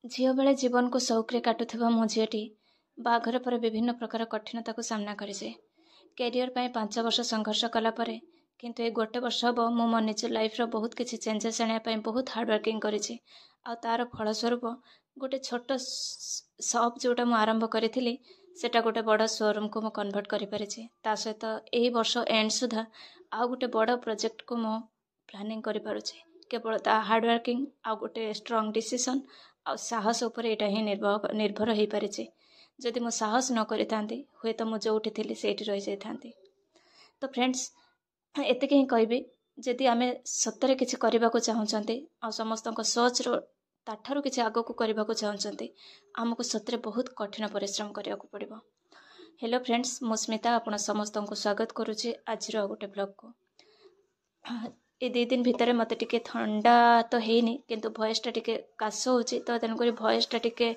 झील बेले जीवन को शौक काटुवा मो झीटी बाघर पर विभिन्न प्रकार कठिनता को सामना कर कैरियर 5 वर्ष संघर्ष कलापर किंतु ए गोटे वर्ष हम मो मो निज लाइफ बहुत किसी चेंजेस आने बहुत हार्डवर्किंग करी तार फलस्वरूप गोटे छोट शॉप जोटा मु आरंभ करी सेटा गोटे बड़ शोरूम को मु कन्वर्ट कर पारिछि। ता सहित एही वर्ष एंड सुधा आउ गोटे बड़ प्रोजेक्ट को मु प्लानिंग करि पारुछि। केवल ता हार्डवर्किंग आउ गोटे स्ट्रांग डिसीजन आ साहस उपर एटा ही निर्भर हो पारिछि। जदि मु साहस न करि थांती हुए तो मु जोठी थिली सेठी रहि जाई थांती। तो फ्रेंड्स एतिके ही कहबी जदि आमे सत्तरे किछि करबा को चाहउचंती आ समस्तक सोच रो ताठारु किछि आगो को करबा को चाहउचंती हमको सत्तरे बहुत कठिन परिश्रम करिया को पड़िबो। हेलो फ्रेंड्स मु स्मिता आपण समस्तक को स्वागत करूछि आज रो गोटे ब्लॉग को। ए 2 दिन भितर मते टिके ठंडा तो हेनी किंतु वॉइस टा टिके काश होची तो तन करी वॉइस टा टिके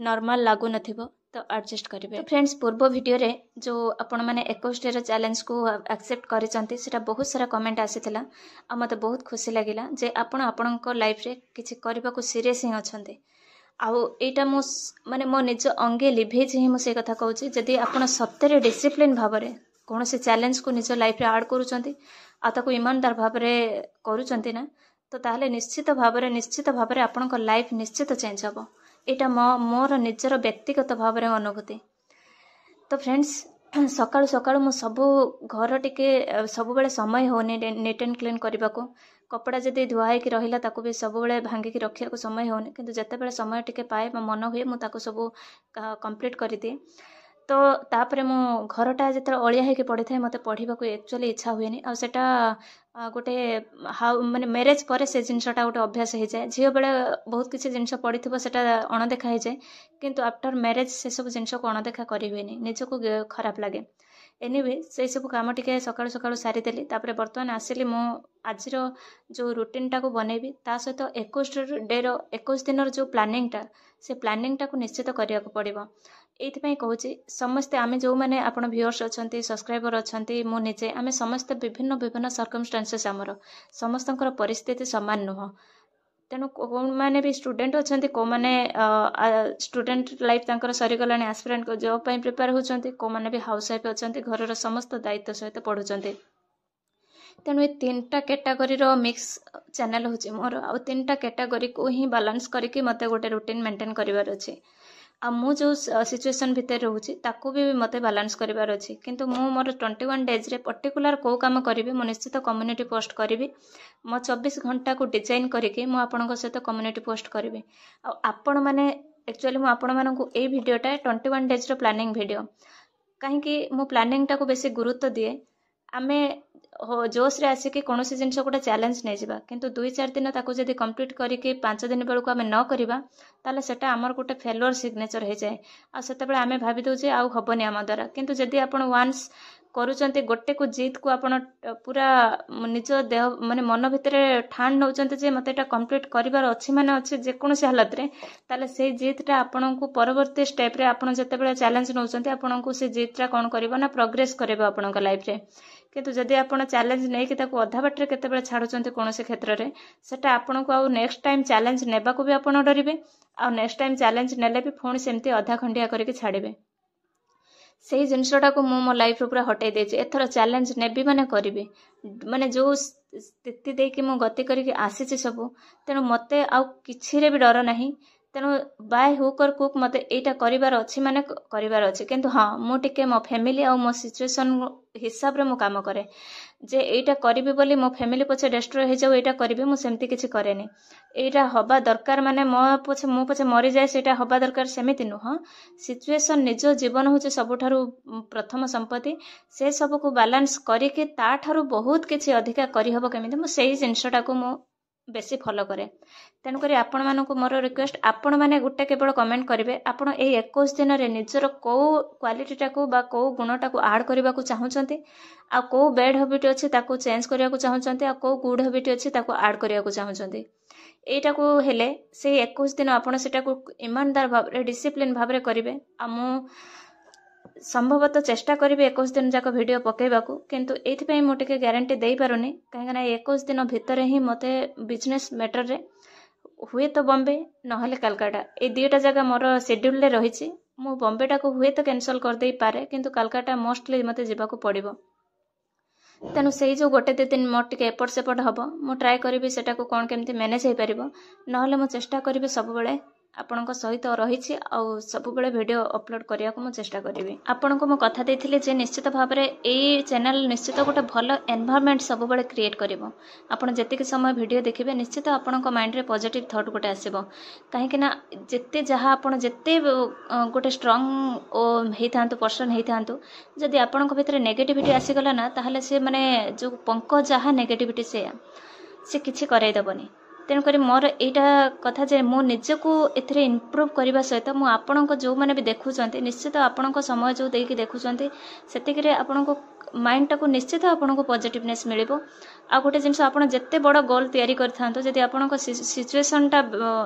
नॉर्मल लागु नथिबो तो एडजस्ट करिवे। तो फ्रेंड्स पूर्व वीडियो रे जो आपण माने 21 डे चैलेंज को एक्सेप्ट करिसंती सेटा बहुत सारा कमेंट आसीथिला आ मते बहुत खुशी लागिला जे आपण आपणको लाइफ रे किछि करबा को सीरियस ही अछंती। आउ एटा मो माने मो निज अंगे लिभे जे मो से कथा कहूची जदि आपण सत्तरे डिसिप्लिन भाबरे कोन से चैलेंज को निज लाइफ रे ऐड करूचंती आ ताको ईमानदार भाबरे करूचंती ना तो ताहले निश्चित भाबरे आपणको लाइफ निश्चित चेंज हबो। एटा मोर निजर व्यक्तिगत भाबरे अनुभूति। तो फ्रेंड्स सकाळु सकाळु मो सबु घर टिके सबु बेले समय होने नीट एंड क्लीन करबा को कपड़ा जदि धुआई की रहिला ताको भी सबु बेले भांगी की रखिया को समय होने किंतु जते बेले समय टिके पाए मन हुए मु ताको सबु कंप्लीट करि दे। तो तापरे मो घरटा जते अलिया हे के पड़ी थाए मते पढ़िबा को एक्चुअली इच्छा हुएनी आ सेटा गोटे माने मैरिज पर से जिनसटा गोटे अभ्यास हो जाए। झील बेले बहुत किसी जिनस पड़ीथिबो सेटा अणदेखा हो जाए किंतु आफ्टर मैरिज से सब जिनस को अणदेखा करि हुएनी निजको खराब लागे। एनीवे से सब काम टिके सकाळु सकाळु सारी देली तापरे वर्तमान आसिली मो आजिर जो रूटीन टा को बनेबी ता सहित 21 डे रो 21 दिन जो प्लानिंग टा से प्लानिंग टा को निश्चित करिया को पड़िबो। एइथि कहूँ समस्ते आमे जो माने आपण व्यूअर्स अछंती सब्सक्राइबर अछंती मो निजे आमे समस्त विभिन्न सर्कमस्टेंसेस आमर समस्तंकर परिस्थिति समान नुह। तेणु को माने भी स्टूडेंट अछंती को माने स्टूडेंट लाइफ तांकर सरी गलानी एस्पिरेंट को जॉब पई प्रिपेयर होचंती को माने भी हाउस वाइफ अछंती घरर समस्त दायित्व सहित पढुचंती। तेणु ए 3टा कैटेगरी रो मिक्स चैनल होची मोर आ 3टा कैटेगरी को ही बैलेंस करके मते गोटे रूटीन मेंटेन करिवार अछि। आ मु जो सिचुएशन भितर रहूची ताको भी मते बैलेंस करिवार अछि किंतु मु मोर 21 डेज रे पर्टिकुलर को काम करिवि मु निश्चित कम्युनिटी पोस्ट करिवि। मो 24 घंटा को डिजाइन करके मु आपनक सहित कम्युनिटी पोस्ट करिवि। आ आपण माने एक्चुअली मु आपण मानकु ए वीडियोटा 21 डेज रो प्लानिंग वीडियो काहे कि मु प्लानिंग टा को बेसी गुरुत्व दिए। आमे जोश रे आसी कि कोनोसी जिनस गोटे चैलेंज नै जिबा किंतु 2-4 दिन ताको जदी कंप्लीट करिके 5 दिन बेलको आमे न करिबा ताले सेटा हमर गोटे फेलुअर सिग्नेचर हे जाए आ सेते बेले आमे भाबी दउ जे आउ हबनी आम द्वारा। किंतु जदी आपण वांस करूचंती गोटे को जीत को आपण पूरा निज देह माने मन भितरे ठान नउचंती जे मते एटा कंप्लीट करिवार अछि माने अछि जे कोनोसी हालत रे ताले से जीतटा आपण को परवर्ती स्टेप रे आपण जते बेले चैलेंज नउचंती आपण को से जीतटा कोन करबो ना प्रोग्रेस करबो आपण लाइफ रे। किंतु जदि आपण चैलेंज नै कि ताको अधा बाटरे केते बेले छाडुचंती कोनोसी क्षेत्र रे सेटा आपण को आ नेक्स्ट टाइम चैलेंज नेबा को भी आपण डरिबे आ नेक्स्ट टाइम चैलेंज नेले भी फोन सेमती अधा खंडिया करके छाड़िबे। सेही जिनसटा को मो लाइफ रो पूरा हटाई देछि। एथरो चैलेंज नेबी माने करिवे माने जो स्थिति दे कि मो गति करके आसीछि सब तेनु मते आ किछि रे भी डर नाही। तेणु बाय हुक और कुक मते एटा करिवार अछि माने करिवार अछि किंतु हां मो टिके मो फैमिली आ मो सिचुएशन हिसाब रे मो काम करे जे एटा करिबे बोली मो फैमिली पछे डिस्ट्रॉय हे जाउ एटा करिबे मो सेमती किछि करेनी। एटा हबा दरकार माने मो पछे मरि जाय सेटा हबा दरकार सेमिति नुह। सिचुएशन निज जीवन होचे सबठारु प्रथम संपत्ति से सब को बैलेंस करिके ता ठारु बहुत किछि अधिका करि हबो केमिति मो सेही जिनसटा को मो बेसी फॉलो करे। तेणु करी आपण मानकु मोर रिक्वेस्ट आपण माने गुटे केवल कमेंट करिवे आपण ए 21 दिन रे निजर को क्वालिटी टाको बा को गुणटा को ऐड करबा को चाहउचंती आ को बैड हैबिट अछि ताको चेंज करिया को चाहउचंती आ को गुड हैबिट अछि ताको ऐड करिया को चाहउचंती। एटा को हेले से 21 दिन आपण सेटा को ईमानदार भाव रे डिसिप्लिन भाव रे करिवे आ मु संभवतः चेष्टा करी 21 दिन जाक वीडियो पकेबा को किंतु एथि पई मोटे के गारंटी देई पारुनी काहे ना 21 दिन भितर ही मते बिजनेस मैटर रे हुए तो बॉम्बे नहले कलकाता ए दुईटा जगह मोर शेड्यूल रे रही मु बॉम्बेटा को हुए तो कैंसल कर दे पारे किंतु कलकाता मोस्टली मते जीवाको पड़िबो तेणु से जो गोटे दो दिन मोर टिके एपट सेपट हम मु ट्राए करी सेटा को कौन केमती मैनेज हो पार ना मु चेष्टा करी सब बेले आपणक सहित रही सब बेले वीडियो अपलोड करने को चेष्टा करी आपण को कथा देथिले जे निश्चित भाव में ये चैनल निश्चित गोटे भल एनवायरनमेंट सब बेले क्रिएट करिवो आपण जतिक समय वीडियो देखिबे निश्चित आपणक माइंड रे पॉजिटिव थॉट गोटे आसीबो काहेकि ना जेते जहाँ आपण जेते गोटे स्ट्रांग हेइथांतु पर्सन हेइथांतु जदि आपणक भितर नेगेटिविटी आसीगला ना ताहले से माने जो पंक जहाँ नेगेटिविटी से किछि करई दबनी तेणुक मोर यहाँ कथा जे मु निजको एथिरे इम्प्रूव करने सहित मु आपणक जो मैंने भी देखुंत निश्चित आपणक समय जो देकी देखुंत सेतिकरे आपणक माइंड टाको निश्चित आपणको पॉजिटिवनेस मिलिबो आ गोटे जिनस आपण जत्ते बड़ गोल तैयारी करथांतो जदि आपणको सिचुएशन टा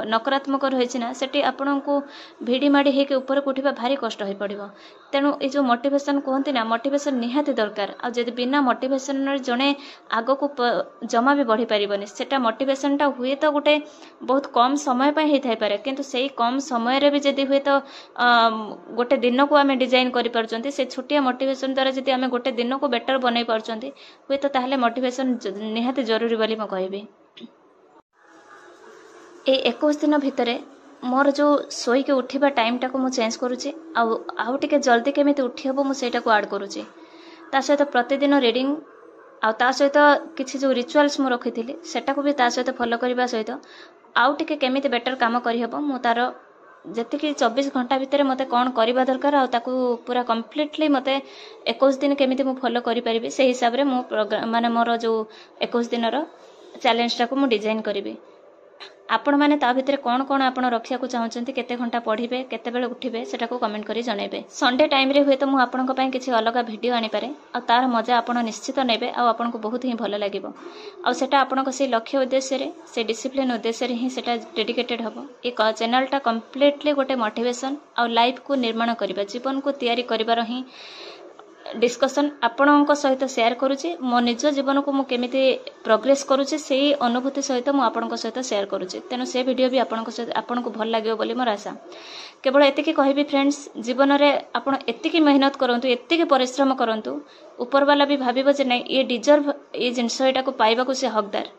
नकारात्मक रहिछि ना सेठी आपणको भिडी माडी हेके ऊपर उठिबा भारी कष्ट होई पड़िबो तेणु ए जो मोटिवेशन कहते ना मोटिवेशन निहाती दरकार आ जदि बिना मोटिवेशन जने आगो को जमा भी बढ़ी पारिबनी सेटा मोटिवेशन टा हुए तो गोटे बहुत कम समय पे ही थाई पारे किंतु सेही कम समय रे भी जदि हुए तो गोटे दिन को आमे डिजाइन करि परचंती से छोटिया मोटिवेशन द्वारा जदि आमे गोटे दिन को बेटर बनै परचंती हुए तो ताहले मोटिवेशन निहाती जरूरी बोली म कहबी ए 21 दिन भितरे मोर जो सोई के उठिबा टाइम टाको मु चेंज करूची आउ टिके जल्दी केमिति उठी हबो मु सेटा को ऐड करूची ता सहित प्रतिदिन रीडिंग आ ता सहित किछि जो रिचुअल्स मु रखिथिली सेटा को भी ता सहित फॉलो करबा सहित आउ टिके केमिति बेटर काम करि हबो मु तार जति कि 24 घंटा भितर मते कौन करबा दरकार आ ताकू पूरा कंप्लीटली मते 21 दिन केमिति मु फॉलो करि परिबी से हिसाब रे मु प्रोग्राम माने मोर जो 21 दिन रो चैलेंज टाको मु डिजाइन करिबी आपण माने ता भितर कौन कौन आपण रखिया को चाहउचंती केते घंटा पढिबे केते बेले उठिबे सेटा को कमेंट करी जणैबे संडे टाइम रे हुए तो मु आपन को पय किछि अलग वीडियो आनी पारे आ तार मजा आपण निश्चित नेबे आ आपन को बहुत ही भलो लागिबो आ सेटा आपण को से लक्ष्य उद्देश्य रे से डिसिप्लिन उद्देश्य रे ही सेटा डेडिकेटेड हबो ए चैनल टा कंप्लीटली गोटे मोटिवेशन आ लाइफ को निर्माण करिबा जीवन को तैयारी करिबार ही डिस्कशन आपणों सहित शेयर करुच्ची मो निज जीवन को मुझे प्रोग्रेस करुच्ची से अनुभूति सहित मुझे सहित शेयर करुच्ची तेणु से वीडियो भी आपन को भल लगे बोली मोर आशा केवल एतिकी कहबी फ्रेंड्स जीवन में आपड़ एतिकी मेहनत करंतु एतिकी परिश्रम करंतु ऊपर वाला भी भाविबो जे नहीं ये डिजर्व ये जिनस एटा को पाइबा को से हकदार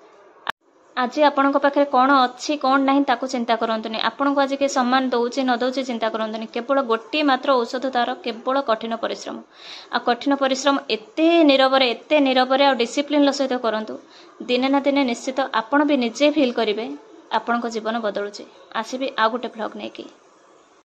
आज आपण पाखे कौन अच्छी कौन ना ताकू चिंता करंतुनी आपण को आज के सम्मान दउची न दउची चिंता करंतुनी केवल गोटे मात्र औषध तार केवल कठिन परिश्रम आ कठिन परिश्रम एते निरबरे आ डिसिप्लिन सहित करंतु दिने ना दिने निश्चित आपण भी निजे फील करिवे आपण को जीवन बदलुची आसीबी आ गोटे ब्लॉग नेकी।